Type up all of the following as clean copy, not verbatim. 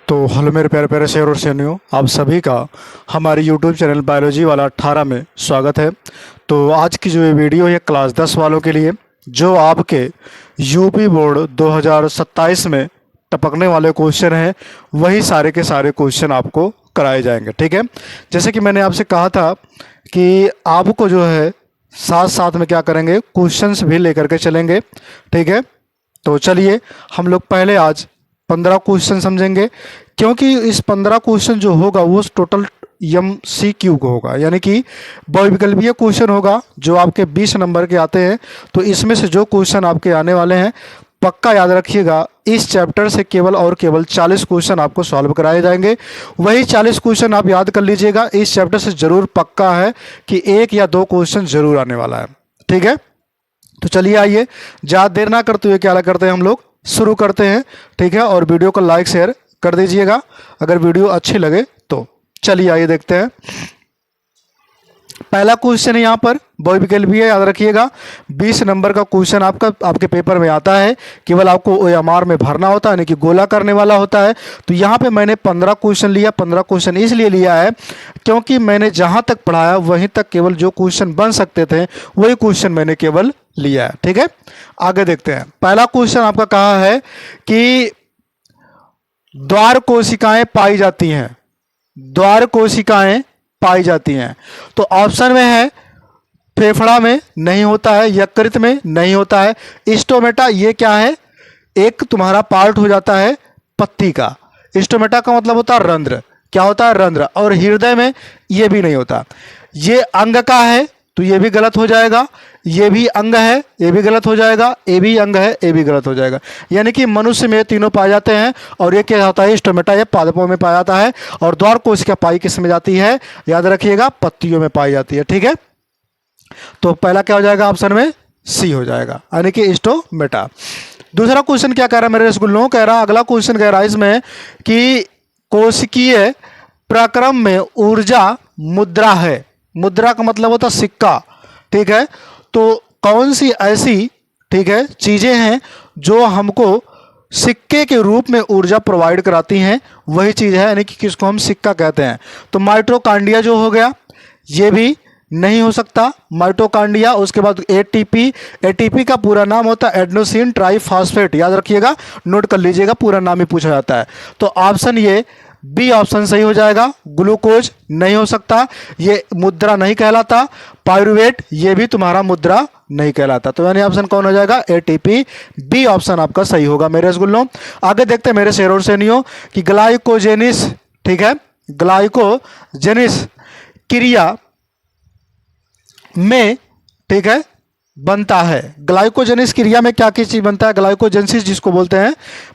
तो हेलो मेरे प्यारे प्यारे शेर और शेरनियों, आप सभी का हमारे यूट्यूब चैनल बायोलॉजी वाला 18 में स्वागत है। तो आज की जो ये वीडियो है क्लास 10 वालों के लिए, जो आपके यूपी बोर्ड 2027 में टपकने वाले क्वेश्चन हैं, वही सारे के सारे क्वेश्चन आपको कराए जाएंगे। ठीक है, जैसे कि मैंने आपसे कहा था कि आपको जो है साथ साथ में क्या करेंगे, क्वेश्चंस भी लेकर के चलेंगे। ठीक है, तो चलिए हम लोग पहले आज 15 क्वेश्चन समझेंगे, क्योंकि इस 15 क्वेश्चन जो होगा वो टोटल MCQ को होगा, यानी कि बहुविकल्पीय क्वेश्चन होगा जो आपके 20 नंबर के आते हैं। तो इसमें से जो क्वेश्चन आपके आने वाले हैं, पक्का याद रखिएगा, इस चैप्टर से केवल और केवल 40 क्वेश्चन आपको सॉल्व कराए जाएंगे। वही 40 क्वेश्चन आप याद कर लीजिएगा, इस चैप्टर से जरूर पक्का है कि एक या दो क्वेश्चन जरूर आने वाला है। ठीक है, तो चलिए आइए ज़्यादा देर ना करते हुए क्या करते हैं, हम लोग शुरू करते हैं। ठीक है, और वीडियो को लाइक शेयर कर दीजिएगा अगर वीडियो अच्छी लगे तो। चलिए आइए देखते हैं। पहला क्वेश्चन है यहाँ पर बहुविकल्पीय, याद रखिएगा 20 नंबर का क्वेश्चन आपके पेपर में आता है। केवल आपको OMR में भरना होता है, यानी कि गोला करने वाला होता है। तो यहाँ पे मैंने 15 क्वेश्चन लिया। 15 क्वेश्चन इसलिए लिया है क्योंकि मैंने जहाँ तक पढ़ाया वहीं तक केवल जो क्वेश्चन बन सकते थे वही क्वेश्चन मैंने केवल लिया है। ठीक है, आगे देखते हैं। पहला क्वेश्चन आपका कहा है कि द्वार कोशिकाएं पाई जाती हैं, द्वार कोशिकाएं पाई जाती हैं। तो ऑप्शन में है फेफड़ा में नहीं होता है, यकृत में नहीं होता है। स्टोमेटा ये क्या है, एक तुम्हारा पार्ट हो जाता है पत्ती का। स्टोमेटा का मतलब होता है रंध्र, क्या होता है रंध्र। और हृदय में ये भी नहीं होता। ये अंग का है तो ये भी गलत हो जाएगा, ये भी अंग है ये भी गलत हो जाएगा, ये भी अंग है ये भी गलत हो जाएगा। यानी कि मनुष्य में तीनों पाए जाते हैं और ये क्या होता है, स्टोमेटा, ये पादपों में पाया जाता है। और द्वार कोशिका पाई किस में जाती है, याद रखिएगा पत्तियों में पाई जाती है। ठीक है, तो पहला क्या हो जाएगा, ऑप्शन में सी हो जाएगा, यानी कि स्टोमेटा। दूसरा क्वेश्चन क्या कह रहा है मेरे रसगुल्लों, कह रहा अगला क्वेश्चन कह रहा है इसमें कि कोशिकीय प्रक्रम में ऊर्जा मुद्रा है। मुद्रा का मतलब होता है सिक्का। ठीक है, तो कौन सी ऐसी, ठीक है, चीजें हैं जो हमको सिक्के के रूप में ऊर्जा प्रोवाइड कराती हैं, वही चीज है, यानी कि किसको हम सिक्का कहते हैं। तो माइटोकांड्रिया जो हो गया ये भी नहीं हो सकता, माइटोकांड्रिया। उसके बाद एटीपी, एटीपी का पूरा नाम होता है एडेनोसिन ट्राइफॉस्फेट, याद रखिएगा, नोट कर लीजिएगा, पूरा नाम ही पूछा जाता है। तो ऑप्शन ये बी ऑप्शन सही हो जाएगा। ग्लूकोज नहीं हो सकता, ये मुद्रा नहीं कहलाता। पायरुवेट ये भी तुम्हारा मुद्रा नहीं कहलाता। तो यानी ऑप्शन कौन हो जाएगा, एटीपी, बी ऑप्शन आपका सही होगा मेरे रसगुल्लों। आगे देखते हैं मेरे शेर और शेरनियों कि ग्लाइकोजेनिस, ठीक है, ग्लाइकोजेनिस क्रिया में, ठीक है, बनता है। ग्लाइकोजेनिस क्रिया में क्या क्या चीज बनता है, ग्लाइकोजेंसिस जिसको बोलते हैं,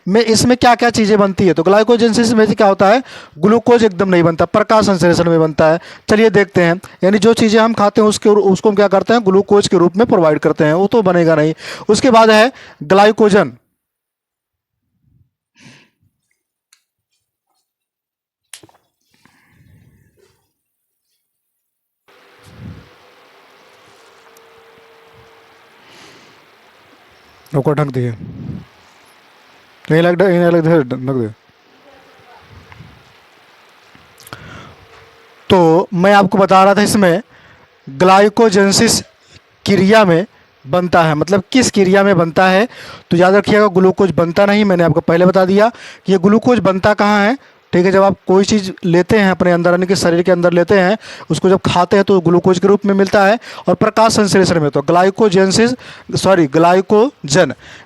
में इसमें क्या क्या चीजें बनती है। तो ग्लाइकोजेंसिस में क्या होता है, ग्लूकोज एकदम नहीं बनता, प्रकाश संश्लेषण में बनता है। चलिए देखते हैं, यानी जो चीजें हम खाते हैं उसको हम क्या करते हैं, ग्लूकोज के रूप में प्रोवाइड करते हैं, वो तो बनेगा नहीं। उसके बाद है ग्लाइकोजन। रोको, ढक दिए, नहीं लग दे। तो मैं आपको बता रहा था इसमें ग्लाइकोजेंसिस क्रिया में बनता है, मतलब किस क्रिया में बनता है। तो याद रखिएगा ग्लूकोज बनता नहीं, मैंने आपको पहले बता दिया कि ये ग्लूकोज बनता कहाँ है। ठीक है, जब आप कोई चीज़ लेते हैं अपने अंदर, यानी कि शरीर के अंदर लेते हैं, उसको जब खाते हैं तो ग्लूकोज के रूप में मिलता है। और प्रकाश संश्लेषण में तो ग्लाइकोजन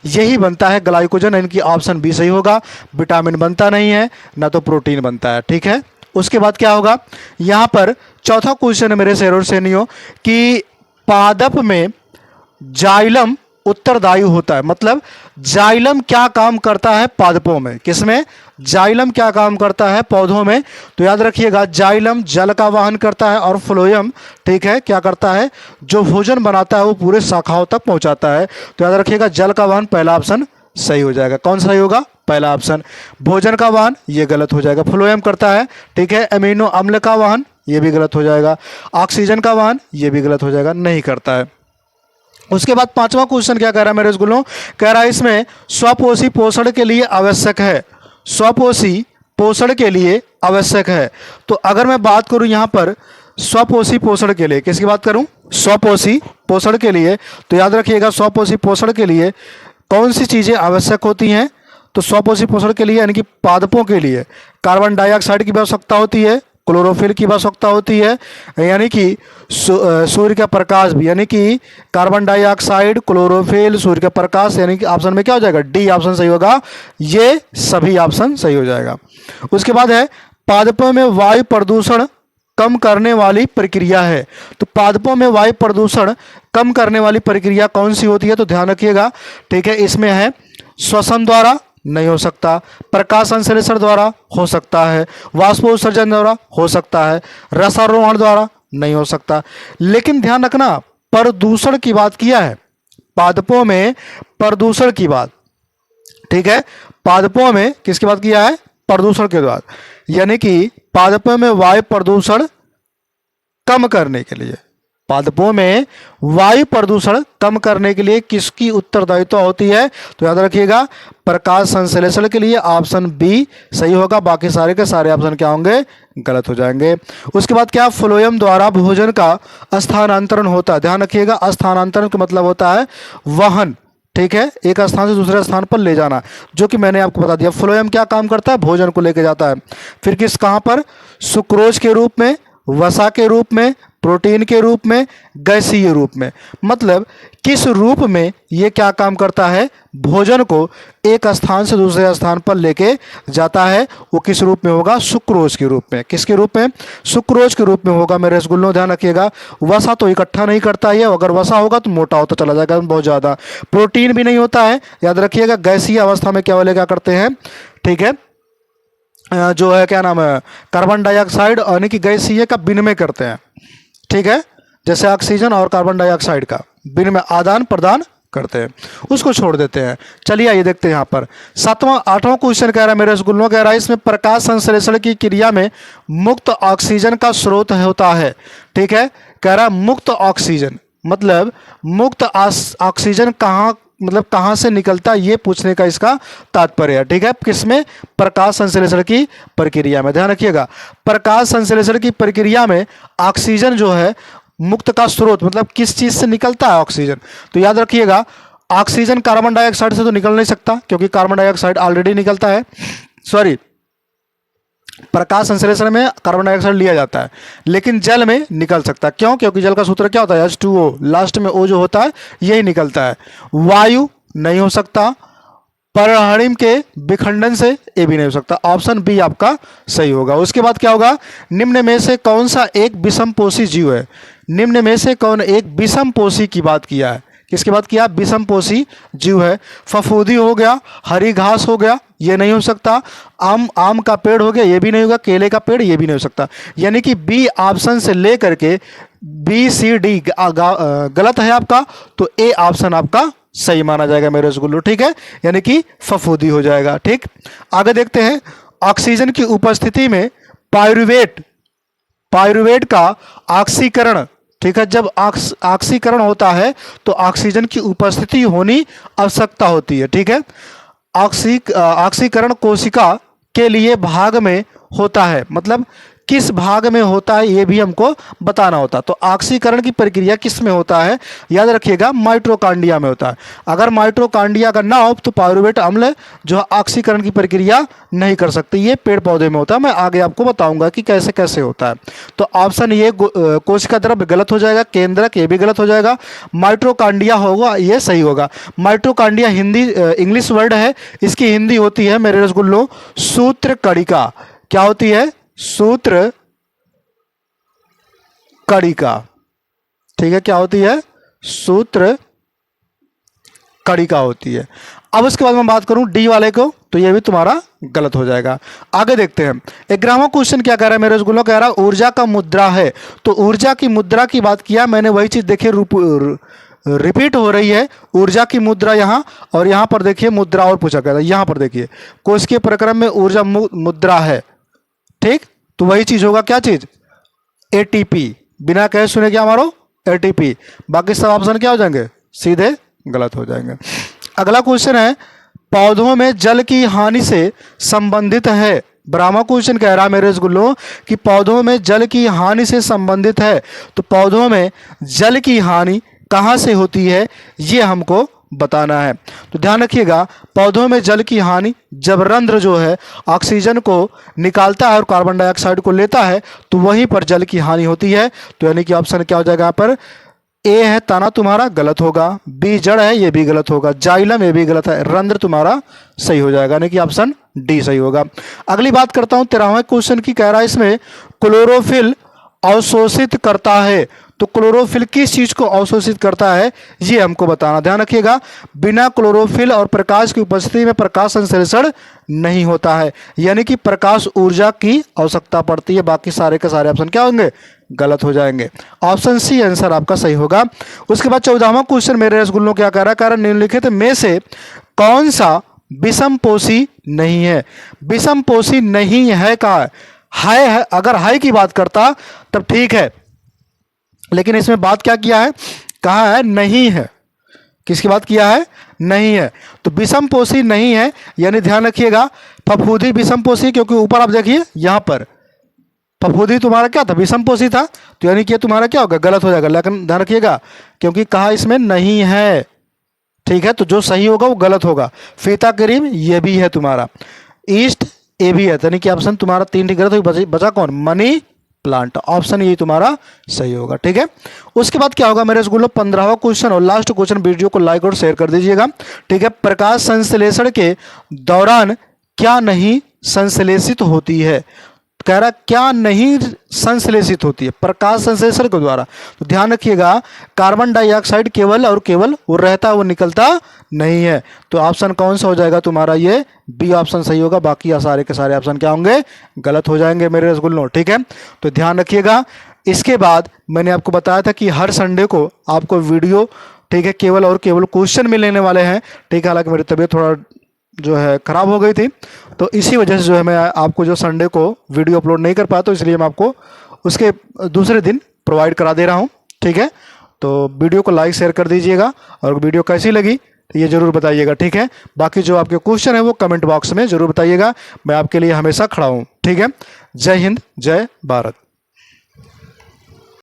यही बनता है, ग्लाइकोजन, यानी कि ऑप्शन बी सही होगा। विटामिन बनता नहीं है, ना तो प्रोटीन बनता है। ठीक है, उसके बाद क्या होगा, यहाँ पर चौथा क्वेश्चन है मेरे शेर और शेरनियों कि पादप में जाइलम उत्तरदायी होता है। मतलब जाइलम क्या काम करता है पादपों में, किसमें, जाइलम क्या काम करता है पौधों में। तो याद रखिएगा जाइलम जल का वहन करता है और फ्लोएम, ठीक है, क्या करता है, जो भोजन बनाता है वो पूरे शाखाओं तक पहुंचाता है। तो याद रखिएगा जल का वहन, पहला ऑप्शन सही हो जाएगा। कौन सही होगा, पहला ऑप्शन। भोजन का वहन ये गलत हो जाएगा, फ्लोएम करता है। ठीक है, अमीनो अम्ल का वहन ये भी गलत हो जाएगा। ऑक्सीजन का वहन ये भी गलत हो जाएगा, नहीं करता है। उसके बाद पांचवा क्वेश्चन क्या कह रहा है मेरे रसगुल्लों, कह रहा है इसमें स्वपोषी पोषण के लिए आवश्यक है। स्वपोषी पोषण के लिए आवश्यक है। तो अगर मैं बात करूं यहाँ पर स्वपोषी पोषण के लिए, किसकी बात करूं? स्वपोषी पोषण के लिए, तो याद रखिएगा स्वपोषी पोषण के लिए कौन सी चीज़ें आवश्यक होती हैं? तो स्वपोषी पोषण के लिए यानी कि पादपों के लिए कार्बन डाइऑक्साइड की आवश्यकता होती है, क्लोरोफिल की आवश्यकता होती है, यानी कि सूर्य का प्रकाश भी, यानी कि कार्बन डाइऑक्साइड, क्लोरोफिल, सूर्य का प्रकाश, यानी कि ऑप्शन में क्या हो जाएगा? डी ऑप्शन सही होगा। ये सभी ऑप्शन सही हो जाएगा। उसके बाद है पादपों में वायु प्रदूषण कम करने वाली प्रक्रिया है। तो पादपों में वायु प्रदूषण कम करने वाली प्रक्रिया कौन सी होती है? तो ध्यान रखिएगा, ठीक है। इसमें है श्वसन द्वारा, नहीं हो सकता, प्रकाश संश्लेषण द्वारा हो सकता है, वाष्पोत्सर्जन द्वारा हो सकता है, रसारोहण द्वारा नहीं हो सकता। लेकिन ध्यान रखना, प्रदूषण की बात किया है, पादपों में प्रदूषण की बात, ठीक है। पादपों में किसकी बात किया है? प्रदूषण के बाद, यानी कि पादपों में वायु प्रदूषण कम करने के लिए, पादपों में वायु प्रदूषण कम करने के लिए किसकी उत्तरदायित्व होती है? तो याद रखिएगा प्रकाश संश्लेषण के लिए ऑप्शन बी सही होगा। बाकी सारे के सारे ऑप्शन क्या होंगे? गलत हो जाएंगे। उसके बाद क्या? फ्लोएम द्वारा भोजन का स्थानांतरण होता है। ध्यान रखिएगा, स्थानांतरण का मतलब होता है वहन, ठीक है, एक स्थान से दूसरे स्थान पर ले जाना, जो कि मैंने आपको बता दिया। फ्लोएम क्या काम करता है? भोजन को लेके जाता है। फिर किस कहाँ पर? सुक्रोज के रूप में, वसा के रूप में, प्रोटीन के रूप में, गैसीय रूप में। मतलब किस रूप में ये क्या काम करता है? भोजन को एक स्थान से दूसरे स्थान पर लेके जाता है। वो किस रूप में होगा? सुक्रोज के रूप में। किसके रूप में? सुक्रोज के रूप में होगा मेरे रसगुल्लों, ध्यान रखिएगा। वसा तो इकट्ठा नहीं करता है, अगर वसा होगा तो मोटा होता चला जाएगा बहुत ज़्यादा। प्रोटीन भी नहीं होता है, याद रखिएगा। गैसीय अवस्था में क्या वाले क्या करते हैं, ठीक है, जो है क्या नाम है, कार्बन डाइऑक्साइड यानी कि गैसीय का विनिमय करते हैं, ठीक है। जैसे ऑक्सीजन और कार्बन डाइऑक्साइड का विनिमय, आदान प्रदान करते हैं, उसको छोड़ देते हैं। चलिए आइए देखते हैं यहाँ पर 8वां क्वेश्चन कह रहा है मेरे रसगुल्लों, कह रहा है इसमें प्रकाश संश्लेषण की क्रिया में मुक्त ऑक्सीजन का स्रोत होता है, ठीक है। कह रहा है मुक्त ऑक्सीजन, मतलब मुक्त ऑक्सीजन कहाँ, मतलब कहाँ से निकलता है, ये पूछने का इसका तात्पर्य है, ठीक है। किसमें? प्रकाश संश्लेषण की प्रक्रिया में। ध्यान रखिएगा, प्रकाश संश्लेषण की प्रक्रिया में ऑक्सीजन जो है मुक्त का स्रोत, मतलब किस चीज से निकलता है ऑक्सीजन? तो याद रखिएगा ऑक्सीजन कार्बन डाइऑक्साइड से तो निकल नहीं सकता, क्योंकि कार्बन डाइऑक्साइड ऑलरेडी निकलता है, सॉरी, प्रकाश संश्लेषण में कार्बन डाइऑक्साइड लिया जाता है, लेकिन जल में निकल सकता है। क्यों? क्योंकि जल का सूत्र क्या होता है? H2O, लास्ट में O जो होता है यही निकलता है। वायु नहीं हो सकता, परहणिम के विखंडन से ये भी नहीं हो सकता। ऑप्शन बी आपका सही होगा। उसके बाद क्या होगा? निम्न में से कौन सा एक विषमपोषी जीव है? निम्न में से कौन एक विषमपोषी की बात किया है? किसकी बात किया? विषमपोषी जीव है। फफूंदी हो गया, हरी घास हो गया, ये नहीं हो सकता। आम का पेड़ हो गया, ये भी नहीं होगा। केले का पेड़, ये भी नहीं हो सकता। यानी कि बी ऑप्शन से ले करके बी सी डी गलत है आपका, तो ए ऑप्शन आपका सही माना जाएगा मेरे रसगुल्लो, ठीक है। यानी कि फफूंदी हो जाएगा, ठीक। आगे देखते हैं, ऑक्सीजन की उपस्थिति में पाइरुवेट का ऑक्सीकरण, ठीक है। जब ऑक्सीकरण होता है तो ऑक्सीजन की उपस्थिति होनी आवश्यकता होती है, ठीक है। ऑक्सीकरण कोशिका के लिए भाग में होता है, मतलब किस भाग में होता है ये भी हमको बताना होता है। तो ऑक्सीकरण की प्रक्रिया किस में होता है? याद रखिएगा माइटोकॉन्ड्रिया में होता है। अगर माइटोकॉन्ड्रिया का ना हो तो पाइरुवेट अम्ल जो ऑक्सीकरण की प्रक्रिया नहीं कर सकते, ये पेड़ पौधे में होता है। मैं आगे आपको बताऊंगा कि कैसे कैसे होता है। तो ऑप्शन ये कोशिका द्रव्य गलत हो जाएगा, केंद्रक ये भी गलत हो जाएगा, माइटोकॉन्ड्रिया होगा ये सही होगा। माइटोकॉन्ड्रिया हिंदी इंग्लिश वर्ड है, इसकी हिंदी होती है मेरे रसगुल्लो सूत्र कणिका। क्या होती है? सूत्र कणिका, ठीक है। क्या होती है? सूत्र कणिका होती है। अब उसके बाद मैं बात करूं डी वाले को, तो ये भी तुम्हारा गलत हो जाएगा। आगे देखते हैं 11वां क्वेश्चन क्या कह रहा है मेरे रसगुल्लो, कह रहा है ऊर्जा का मुद्रा है। तो ऊर्जा की मुद्रा की बात किया मैंने, वही चीज देखिए रिपीट हो रही है। ऊर्जा की मुद्रा यहाँ, और यहाँ पर देखिए मुद्रा और पूछा गया था। यहाँ पर देखिए कोशिकीय प्रक्रम में ऊर्जा मुद्रा है, ठीक। तो वही चीज होगा, क्या चीज? एटीपी। बिना कहे सुने क्या मारो? एटीपी। बाकी सब ऑप्शन क्या हो जाएंगे? सीधे गलत हो जाएंगे। अगला क्वेश्चन है, पौधों में जल की हानि से संबंधित है, ब्राह्मण क्वेश्चन कह रहा है मेरे रसगुल्लों कि पौधों में जल की हानि से संबंधित है। तो पौधों में जल की हानि कहाँ से होती है ये हमको बताना है। तो ध्यान रखिएगा, पौधों में जल की हानि, जब रंध्र जो है ऑक्सीजन को निकालता है और कार्बन डाइऑक्साइड को लेता है तो वहीं पर जल की हानि होती है। तो यानी कि ऑप्शन क्या हो जाएगा यहाँ पर, ए है तना तुम्हारा गलत होगा, बी जड़ है ये भी गलत होगा, जाइलम ये भी गलत है, रंध्र तुम्हारा सही हो जाएगा, यानी कि ऑप्शन डी सही होगा। अगली बात करता हूं 13वां क्वेश्चन की, कह रहा है इसमें क्लोरोफिल अवशोषित करता है। तो क्लोरोफिल किस चीज को अवशोषित करता है ये हमको बताना। ध्यान रखिएगा, बिना क्लोरोफिल और प्रकाश की उपस्थिति में प्रकाश संश्लेषण नहीं होता है, यानी कि प्रकाश ऊर्जा की आवश्यकता पड़ती है। बाकी सारे के सारे ऑप्शन क्या होंगे, गलत हो जाएंगे। ऑप्शन सी आंसर आपका सही होगा। उसके बाद 14वां क्वेश्चन मेरे रसगुल्लों क्या कह रहा है, कारण निम्नलिखित में से कौन सा विषमपोषी नहीं है। विषमपोषी नहीं है कहा है, अगर है की बात करता तब ठीक है, लेकिन इसमें बात क्या किया है, कहा है नहीं है। किसकी बात किया है, नहीं है। तो विषमपोषी नहीं है, यानी ध्यान रखिएगा फफूंदी विषमपोषी, क्योंकि ऊपर आप देखिए यहां पर फफूंदी तुम्हारा क्या था, विषमपोषी था, तो यानी कि तुम्हारा क्या होगा, गलत हो जाएगा। लेकिन ध्यान रखिएगा क्योंकि कहा इसमें नहीं है, ठीक है, तो जो सही होगा वो गलत होगा। फीता करीम ये भी है तुम्हारा, ईस्ट ये भी है, यानी कि ऑप्शन तुम्हारा 3 ठीक गलत हुई, बचा कौन, मनी प्लांट। ऑप्शन ये तुम्हारा सही होगा, ठीक है। उसके बाद क्या होगा मेरे स्कूल में 15वां क्वेश्चन और लास्ट क्वेश्चन, वीडियो को लाइक और शेयर कर दीजिएगा, ठीक है। प्रकाश संश्लेषण के दौरान क्या नहीं संश्लेषित होती है, कह रहा क्या नहीं संश्लेषित होती है प्रकाश संश्लेषण के द्वारा। तो ध्यान रखिएगा कार्बन डाइऑक्साइड केवल और केवल वो रहता है, वो निकलता नहीं है। तो ऑप्शन कौन सा हो जाएगा तुम्हारा, ये बी ऑप्शन सही होगा। बाकी सारे के सारे ऑप्शन क्या होंगे, गलत हो जाएंगे मेरे रसगुल्लों, ठीक है। तो ध्यान रखिएगा। इसके बाद मैंने आपको बताया था कि हर संडे को आपको वीडियो, ठीक है, केवल और केवल क्वेश्चन मिलने वाले हैं, ठीक है। हालांकि मेरी तबीयत थोड़ा जो है ख़राब हो गई थी, तो इसी वजह से जो है मैं आपको जो संडे को वीडियो अपलोड नहीं कर पाया, तो इसलिए मैं आपको उसके दूसरे दिन प्रोवाइड करा दे रहा हूँ, ठीक है। तो वीडियो को लाइक शेयर कर दीजिएगा, और वीडियो कैसी लगी तो ये ज़रूर बताइएगा, ठीक है। बाकी जो आपके क्वेश्चन है वो कमेंट बॉक्स में ज़रूर बताइएगा, मैं आपके लिए हमेशा खड़ा हूँ, ठीक है। जय हिंद, जय भारत।